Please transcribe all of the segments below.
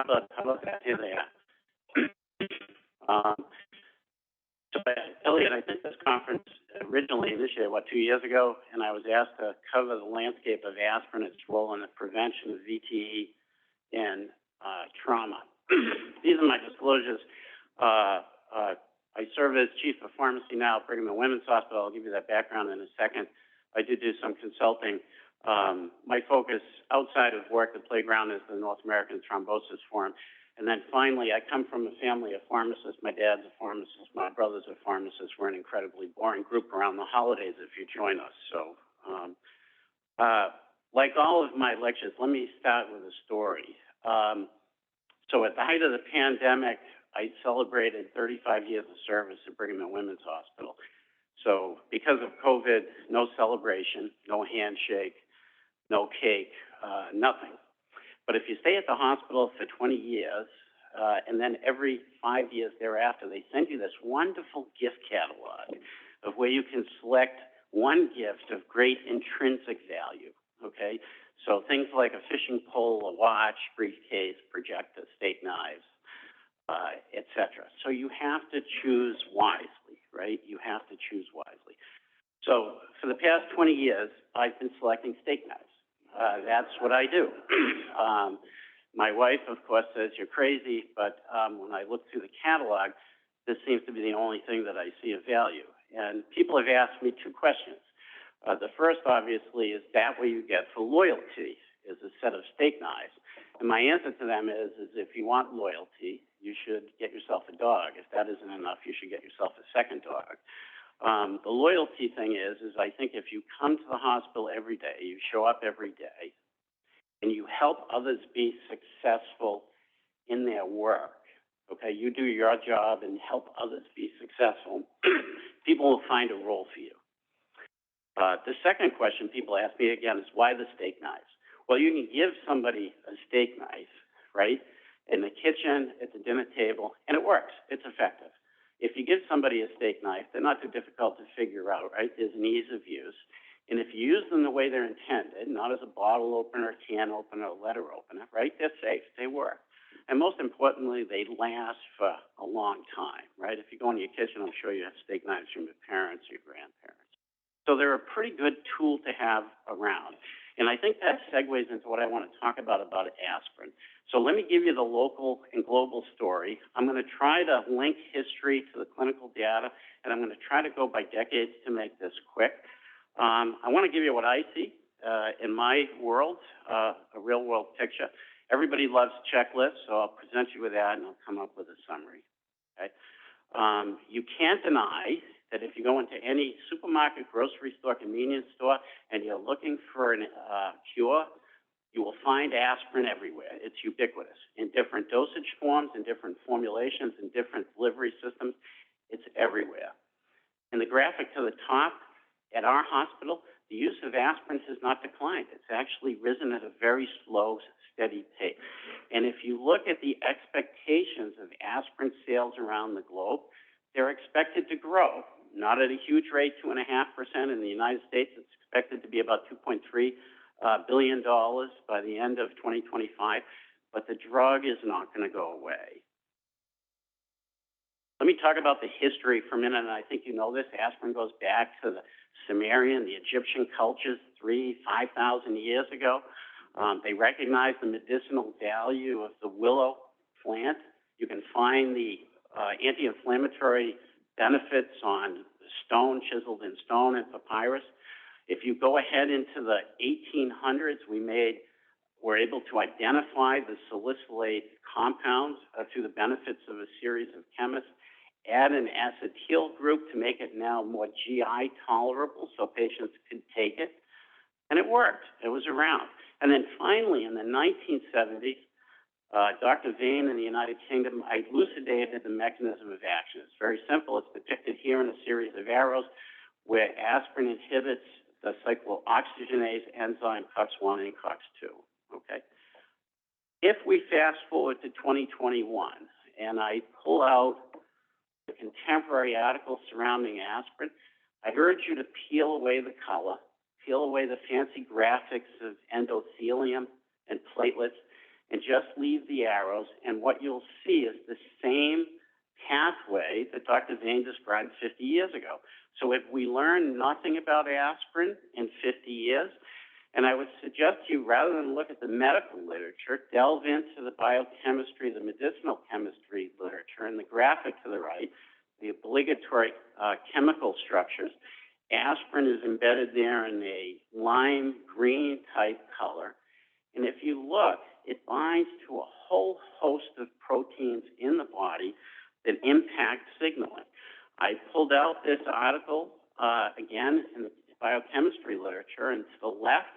How about that? Here they are. So, Elliot, I did this conference originally this year, 2 years ago, and I was asked to cover the landscape of aspirin, its role in the prevention of VTE and trauma. These are my disclosures. I serve as chief of pharmacy now at Brigham and Women's Hospital. I'll give you that background in a second. I did do some consulting. My focus outside of work at Playground is the North American Thrombosis Forum. And then finally, I come from a family of pharmacists. My dad's a pharmacist. My brother's a pharmacist. We're an incredibly boring group around the holidays if you join us. So, like all of my lectures, let me start with a story. So at the height of the pandemic, I celebrated 35 years of service at Brigham and Women's Hospital. So because of COVID, no celebration, no handshake, no cake, nothing. But if you stay at the hospital for 20 years, and then every 5 years thereafter, they send you this wonderful gift catalog of where you can select one gift of great intrinsic value, okay? So things like a fishing pole, a watch, briefcase, projector, steak knives, etc. So you have to choose wisely, right? You have to choose wisely. So for the past 20 years, I've been selecting steak knives. That's what I do. My wife, of course, says you're crazy, but when I look through the catalog, this seems to be the only thing that I see of value. And people have asked me two questions. The first, obviously, is that what you get for loyalty is a set of steak knives. And my answer to them is if you want loyalty, you should get yourself a dog. If that isn't enough, you should get yourself a second dog. The loyalty thing is I think if you come to the hospital every day, you show up every day, and you help others be successful in their work, okay, you do your job and help others be successful, people will find a role for you. The second question people ask me again is why the steak knives? Well, you can give somebody a steak knife, right, in the kitchen, at the dinner table, and it works. It's effective. If you give somebody a steak knife, they're not too difficult to figure out, right? There's an ease of use. And if you use them the way they're intended, not as a bottle opener, can opener, letter opener, right? They're safe, they work. And most importantly, they last for a long time, right? If you go in your kitchen, I'm sure you have steak knives from your parents or your grandparents. So they're a pretty good tool to have around. And I think that segues into what I want to talk about aspirin. So let me give you the local and global story. I'm going to try to link history to the clinical data, and I'm going to try to go by decades to make this quick. I want to give you what I see in my world, a real-world picture. Everybody loves checklists, so I'll present you with that, and I'll come up with a summary. Okay? You can't deny that if you go into any supermarket, grocery store, convenience store, and you're looking for a cure, you will find aspirin everywhere. It's ubiquitous in different dosage forms, in different formulations, in different delivery systems. It's everywhere. In the graphic to the top, at our hospital, the use of aspirin has not declined. It's actually risen at a very slow, steady pace. And if you look at the expectations of aspirin sales around the globe, they're expected to grow, not at a huge rate, 2.5%. In the United States, it's expected to be about $2.3 billion by the end of 2025, but the drug is not going to go away. Let me talk about the history for a minute, and I think you know this. Aspirin goes back to the Sumerian, the Egyptian cultures 5,000 years ago. They recognized the medicinal value of the willow plant. You can find the anti-inflammatory benefits on stone, chiseled in stone and papyrus. If you go ahead into the 1800s, we're able to identify the salicylate compounds through the benefits of a series of chemists, add an acetyl group to make it now more GI tolerable so patients could take it. And it worked. It was around. And then finally, in the 1970s, Dr. Vane in the United Kingdom elucidated the mechanism of action. It's very simple. It's depicted here in a series of arrows where aspirin inhibits the cyclooxygenase enzyme COX-1 and COX-2. Okay. If we fast forward to 2021 and I pull out the contemporary articles surrounding aspirin, I urge you to peel away the color, peel away the fancy graphics of endothelium and platelets, and just leave the arrows, and what you'll see is the same pathway that Dr. Vane described 50 years ago. So if we learn nothing about aspirin in 50 years, and I would suggest to you, rather than look at the medical literature, delve into the biochemistry, the medicinal chemistry literature, and the graphic to the right, the obligatory chemical structures. Aspirin is embedded there in a lime green type color. And if you look, it binds to a whole host of proteins in the body that impact signaling. I pulled out this article, again, in the biochemistry literature, and to the left,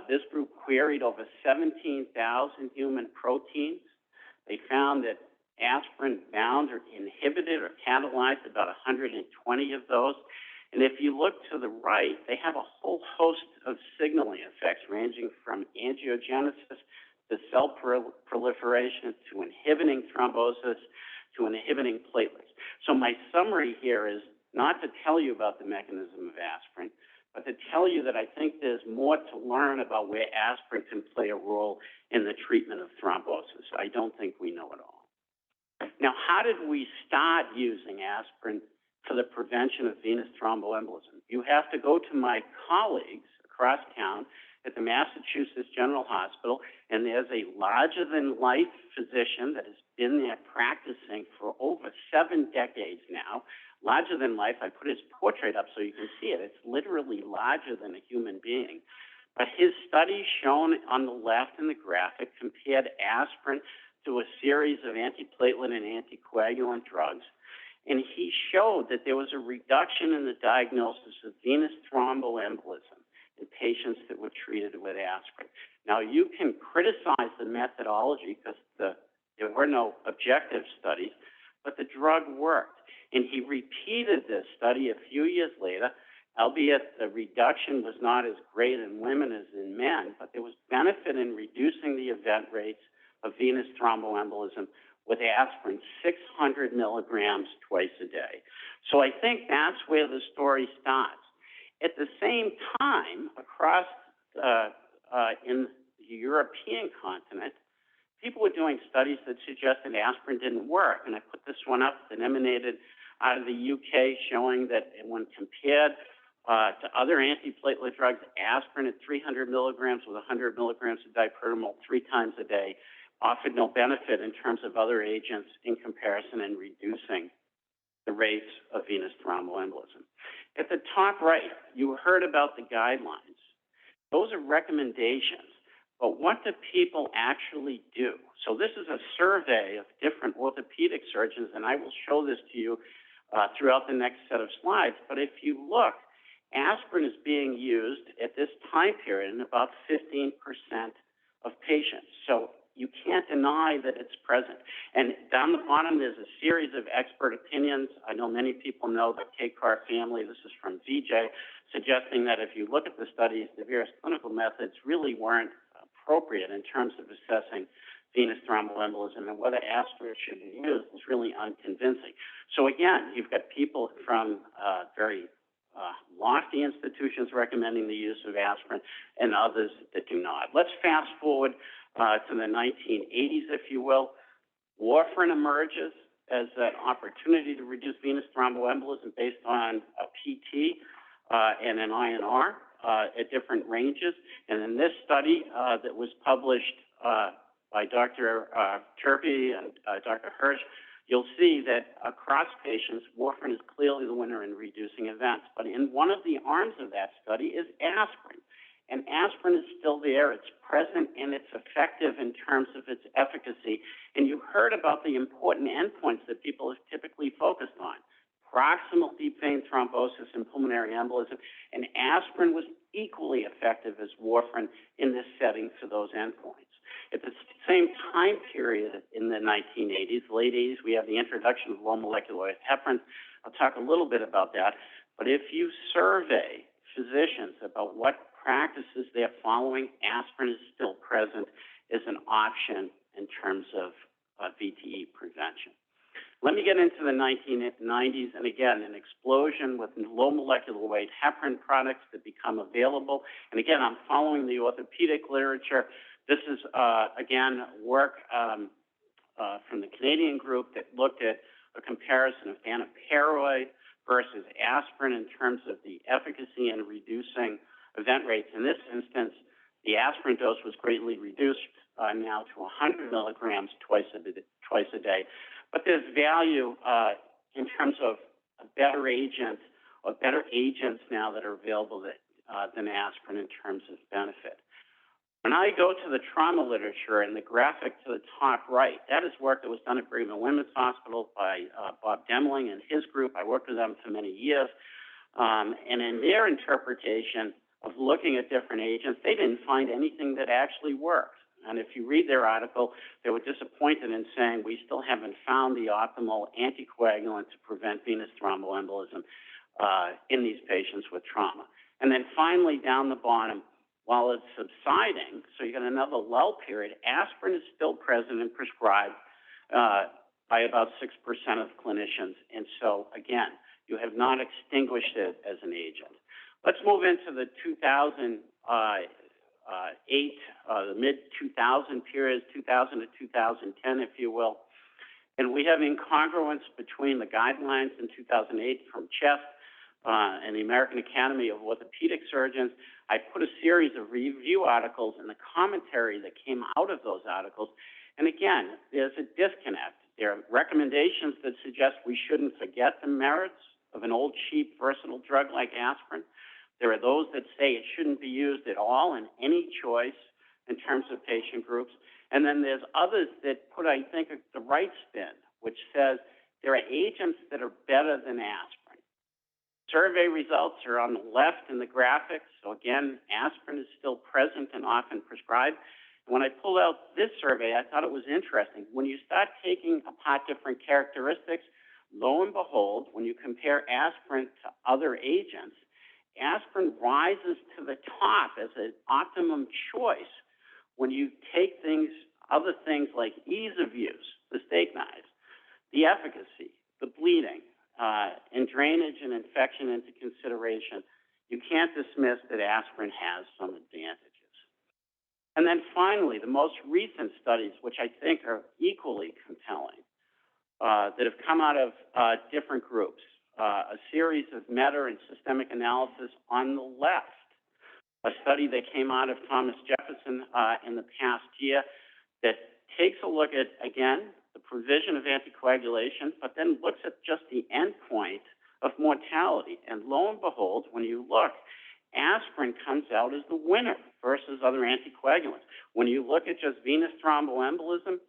this group queried over 17,000 human proteins. They found that aspirin bound or inhibited or catalyzed about 120 of those. And if you look to the right, they have a whole host of signaling effects ranging from angiogenesis to cell proliferation to inhibiting thrombosis to inhibiting platelets. So my summary here is not to tell you about the mechanism of aspirin, but to tell you that I think there's more to learn about where aspirin can play a role in the treatment of thrombosis. I don't think we know it all. Now, how did we start using aspirin for the prevention of venous thromboembolism? You have to go to my colleagues across town at the Massachusetts General Hospital, and there's a larger-than-life physician that has been there practicing for over 7 decades now. Larger than life, I put his portrait up so you can see it. It's literally larger than a human being. But his study shown on the left in the graphic compared aspirin to a series of antiplatelet and anticoagulant drugs. And he showed that there was a reduction in the diagnosis of venous thromboembolism in patients that were treated with aspirin. Now, you can criticize the methodology because there were no objective studies, but the drug worked. And he repeated this study a few years later, albeit the reduction was not as great in women as in men, but there was benefit in reducing the event rates of venous thromboembolism with aspirin, 600 milligrams twice a day. So I think that's where the story starts. At the same time, across in the European continent, people were doing studies that suggested aspirin didn't work. And I put this one up that emanated out of the UK showing that when compared to other antiplatelet drugs, aspirin at 300 milligrams with 100 milligrams of diprotamol 3 times a day offered no benefit in terms of other agents in comparison in reducing the rates of venous thromboembolism. At the top right, you heard about the guidelines. Those are recommendations. But what do people actually do? So this is a survey of different orthopedic surgeons, and I will show this to you throughout the next set of slides. But if you look, aspirin is being used at this time period in about 15% of patients. So you can't deny that it's present. And down the bottom, there's a series of expert opinions. I know many people know the KCAR family. This is from VJ, suggesting that if you look at the studies, the various clinical methods really weren't appropriate in terms of assessing venous thromboembolism, and whether aspirin should be used is really unconvincing. So again, you've got people from very lofty institutions recommending the use of aspirin and others that do not. Let's fast forward to the 1980s, if you will. Warfarin emerges as an opportunity to reduce venous thromboembolism based on a PT and an INR at different ranges. And in this study that was published by Dr. Turpey and Dr. Hirsch, you'll see that across patients, warfarin is clearly the winner in reducing events. But in one of the arms of that study is aspirin. And aspirin is still there. It's present and it's effective in terms of its efficacy. And you heard about the important endpoints that people have typically focused on: proximal deep vein thrombosis and pulmonary embolism. And aspirin was equally effective as warfarin in this setting for those endpoints. At the same time period in the 1980s, late 80s, we have the introduction of low molecular weight heparin. I'll talk a little bit about that. But if you survey physicians about what practices they're following, aspirin is still present as an option in terms of VTE prevention. Let me get into the 1990s, and again, an explosion with low molecular weight heparin products that become available. And again, I'm following the orthopedic literature. This is, again, work from the Canadian group that looked at a comparison of anaparoid versus aspirin in terms of the efficacy in reducing event rates. In this instance, the aspirin dose was greatly reduced now to 100 milligrams twice a day. But there's value in terms of a better agent or better agents now that are available than aspirin in terms of benefit. When I go to the trauma literature and the graphic to the top right, that is work that was done at Brigham and Women's Hospital by Bob Demling and his group. I worked with them for many years. And in their interpretation of looking at different agents, they didn't find anything that actually worked. And if you read their article, they were disappointed in saying we still haven't found the optimal anticoagulant to prevent venous thromboembolism in these patients with trauma. And then finally, down the bottom, while it's subsiding, so you got another lull period, aspirin is still present and prescribed by about 6% of clinicians. And so, again, you have not extinguished it as an agent. Let's move into the 2008, the mid-2000 period, 2000 to 2010, if you will. And we have incongruence between the guidelines in 2008 from CHEST and the American Academy of Orthopedic Surgeons. I put a series of review articles and the commentary that came out of those articles. And again, there's a disconnect. There are recommendations that suggest we shouldn't forget the merits of an old, cheap, versatile drug like aspirin. There are those that say it shouldn't be used at all in any choice in terms of patient groups. And then there's others that put, I think, the right spin, which says there are agents that are better than aspirin. Survey results are on the left in the graphics. So again, aspirin is still present and often prescribed. When I pulled out this survey, I thought it was interesting. When you start taking apart different characteristics, lo and behold, when you compare aspirin to other agents, aspirin rises to the top as an optimum choice when you take other things like ease of use, the steak knives, the efficacy, the bleeding, and drainage and infection into consideration. You can't dismiss that aspirin has some advantages. And then finally, the most recent studies, which I think are equally compelling, that have come out of different groups, a series of meta and systemic analysis on the left, a study that came out of Thomas Jefferson in the past year that takes a look at, again, the provision of anticoagulation, but then looks at just the endpoint of mortality. And lo and behold, when you look, aspirin comes out as the winner versus other anticoagulants. When you look at just venous thromboembolism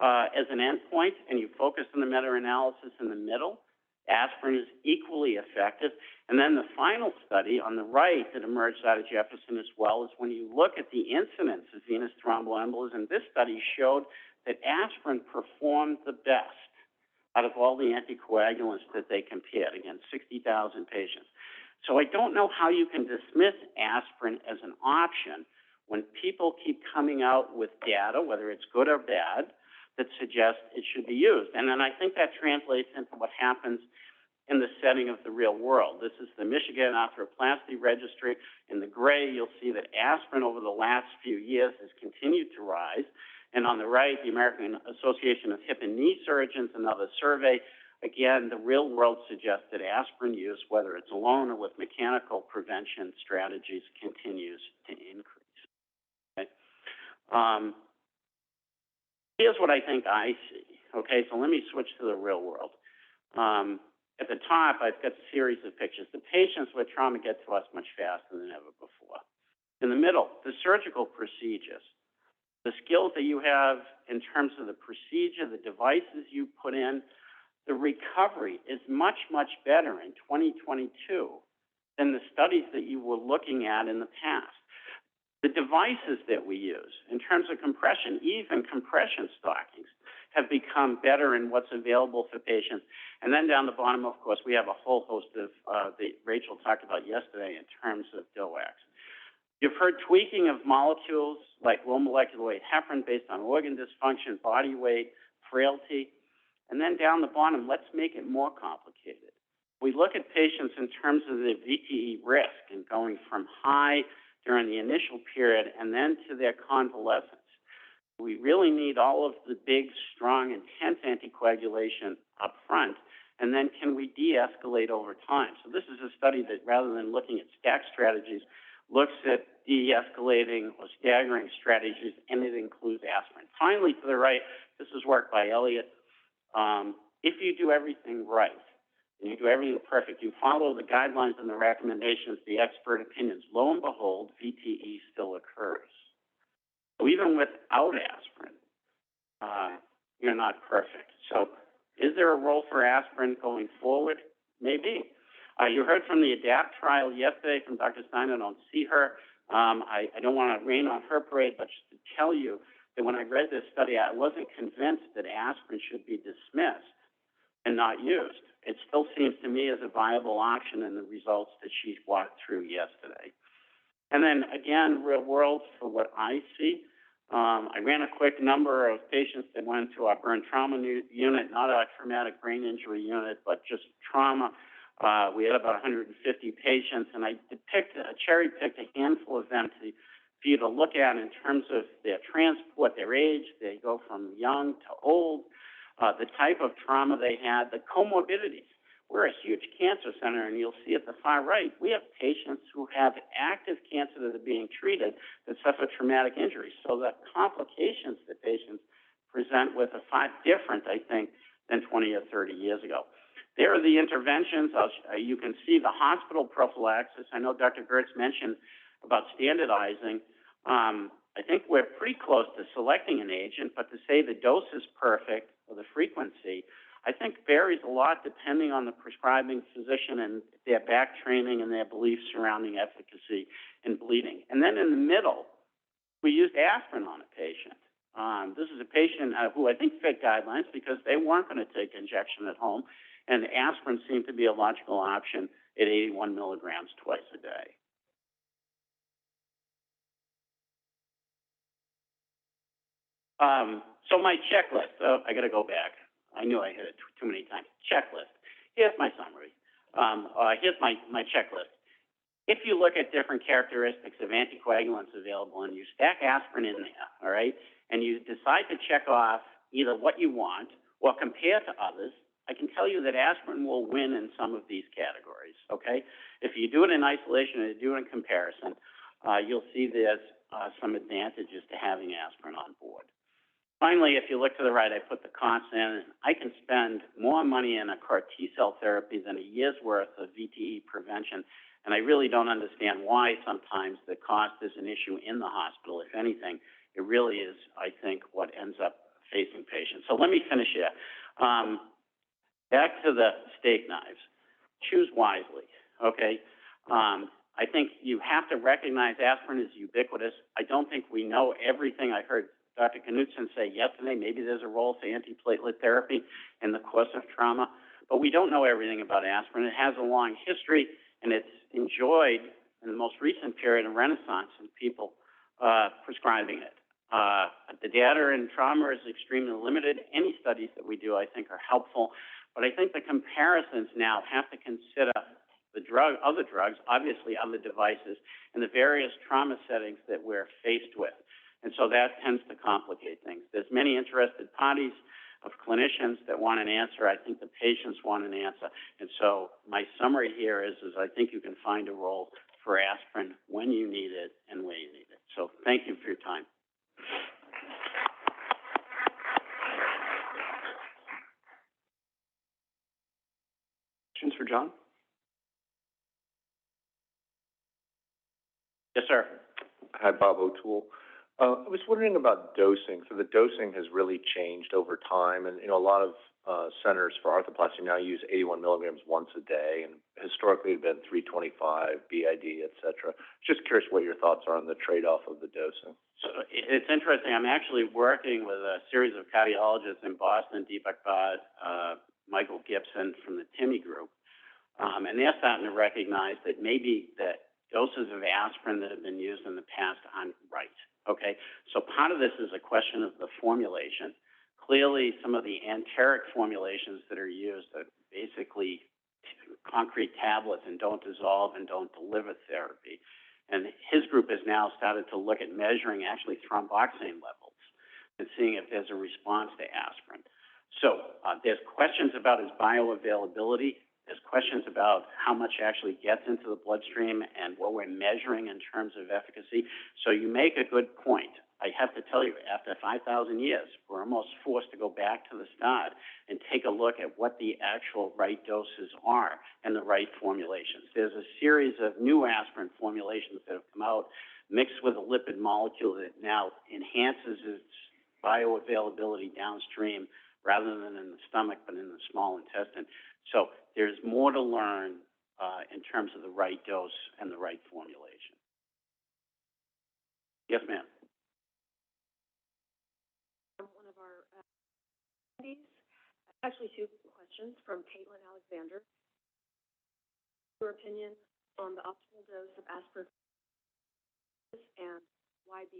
as an endpoint and you focus on the meta-analysis in the middle, aspirin is equally effective. And then the final study on the right that emerged out of Jefferson as well is when you look at the incidence of venous thromboembolism, this study showed that aspirin performed the best out of all the anticoagulants that they compared, again, 60,000 patients. So I don't know how you can dismiss aspirin as an option when people keep coming out with data, whether it's good or bad, that suggests it should be used. And then I think that translates into what happens in the setting of the real world. This is the Michigan Arthroplasty Registry. In the gray, you'll see that aspirin over the last few years has continued to rise. And on the right, the American Association of Hip and Knee Surgeons, another survey. Again, the real world suggests that aspirin use, whether it's alone or with mechanical prevention strategies, continues to increase. Okay? Here's what I think I see. Okay, so let me switch to the real world. At the top, I've got a series of pictures. The patients with trauma get to us much faster than ever before. In the middle, the surgical procedures. The skills that you have in terms of the procedure, the devices you put in, the recovery is much, much better in 2022 than the studies that you were looking at in the past. The devices that we use in terms of compression, even compression stockings, have become better in what's available for patients. And then down the bottom, of course, we have a whole host of that Rachel talked about yesterday in terms of DOACs. You've heard tweaking of molecules like low molecular weight heparin based on organ dysfunction, body weight, frailty. And then down the bottom, let's make it more complicated. We look at patients in terms of the VTE risk and going from high during the initial period and then to their convalescence. We really need all of the big, strong, intense anticoagulation up front, and then can we de-escalate over time? So this is a study that, rather than looking at stack strategies, looks at de-escalating or staggering strategies, and it includes aspirin. Finally, to the right, this is work by Elliott. If you do everything right, and you do everything perfect, you follow the guidelines and the recommendations, the expert opinions, lo and behold, VTE still occurs. So even without aspirin, you're not perfect. So is there a role for aspirin going forward? Maybe. You heard from the ADAPT trial yesterday from Dr. Stein. I don't see her. I don't want to rain on her parade, but just to tell you that when I read this study, I wasn't convinced that aspirin should be dismissed and not used. It still seems to me as a viable option in the results that she walked through yesterday. And then again, real world for what I see. I ran a quick number of patients that went to our burn trauma unit, not a traumatic brain injury unit, but just trauma. We had about 150 patients, and I cherry-picked a handful of them for you to look at in terms of their transport, their age. They go from young to old, the type of trauma they had, the comorbidities. We're a huge cancer center, and you'll see at the far right, we have patients who have active cancer that are being treated that suffer traumatic injuries. So the complications that patients present with are far different, I think, than 20 or 30 years ago. There are the interventions. You can see the hospital prophylaxis. I know Dr. Gertz mentioned about standardizing. I think we're pretty close to selecting an agent, but to say the dose is perfect or the frequency, I think varies a lot depending on the prescribing physician and their back training and their beliefs surrounding efficacy and bleeding. And then in the middle, we used aspirin on a patient. This is a patient who I think fit guidelines because they weren't going to take injection at home, and aspirin seemed to be a logical option at 81 milligrams twice a day. So my checklist, I got to go back. I knew I hit it too many times. Checklist. Here's my summary. Here's my checklist. If you look at different characteristics of anticoagulants available and you stack aspirin in there, all right, and you decide to check off either what you want or compare to others, I can tell you that aspirin will win in some of these categories, okay? If you do it in isolation and you do it in comparison, you'll see there's some advantages to having aspirin on board. Finally, if you look to the right, I put the cost in. I can spend more money in a CAR T-cell therapy than a year's worth of VTE prevention, and I really don't understand why sometimes the cost is an issue in the hospital. If anything, it really is, I think, what ends up facing patients. So let me finish here. Back to the steak knives. Choose wisely, okay? I think you have to recognize aspirin is ubiquitous. I don't think we know everything. I heard Dr. Knudsen say yesterday, maybe there's a role for antiplatelet therapy in the course of trauma, but we don't know everything about aspirin. It has a long history, and it's enjoyed in the most recent period of renaissance in people prescribing it. The data in trauma is extremely limited. Any studies that we do, I think, are helpful, but I think the comparisons now have to consider the other drugs, obviously other devices, and the various trauma settings that we're faced with. And so that tends to complicate things. There's many interested parties of clinicians that want an answer. I think the patients want an answer. And so my summary here is I think you can find a role for aspirin when you need it and where you need it. So thank you for your time. Questions for John? Yes, sir. Hi, Bob O'Toole. I was wondering about dosing. So the dosing has really changed over time, and a lot of centers for arthroplasty now use 81 milligrams once a day, and historically it had been 325, BID, et cetera. Just curious what your thoughts are on the trade-off of the dosing. So it's interesting. I'm actually working with a series of cardiologists in Boston, Deepak Bhatt, Michael Gibson from the TIMI group, and they're starting to recognize that maybe the doses of aspirin that have been used in the past aren't right. Okay, so part of this is a question of the formulation. Clearly, some of the enteric formulations that are used are basically concrete tablets and don't dissolve and don't deliver therapy. And his group has now started to look at measuring actually thromboxane levels and seeing if there's a response to aspirin. So there's questions about his bioavailability. There's questions about how much actually gets into the bloodstream and what we're measuring in terms of efficacy. So you make a good point. I have to tell you, after 5,000 years, we're almost forced to go back to the start and take a look at what the actual right doses are and the right formulations. There's a series of new aspirin formulations that have come out mixed with a lipid molecule that now enhances its bioavailability downstream rather than in the stomach, but in the small intestine. So there's more to learn in terms of the right dose and the right formulation. Yes, ma'am. One of our attendees, actually two questions from Caitlin Alexander. Your opinion on the optimal dose of aspirin and why the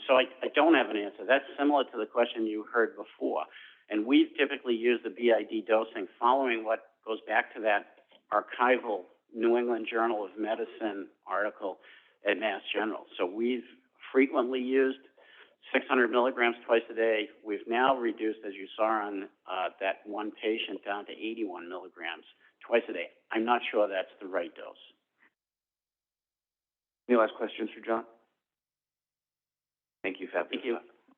So I don't have an answer. That's similar to the question you heard before. And we've typically used the BID dosing following what goes back to that archival New England Journal of Medicine article at Mass General. So we've frequently used 600 milligrams twice a day. We've now reduced, as you saw on that one patient, down to 81 milligrams twice a day. I'm not sure that's the right dose. Any last questions for John? Thank you, Fab. Thank you.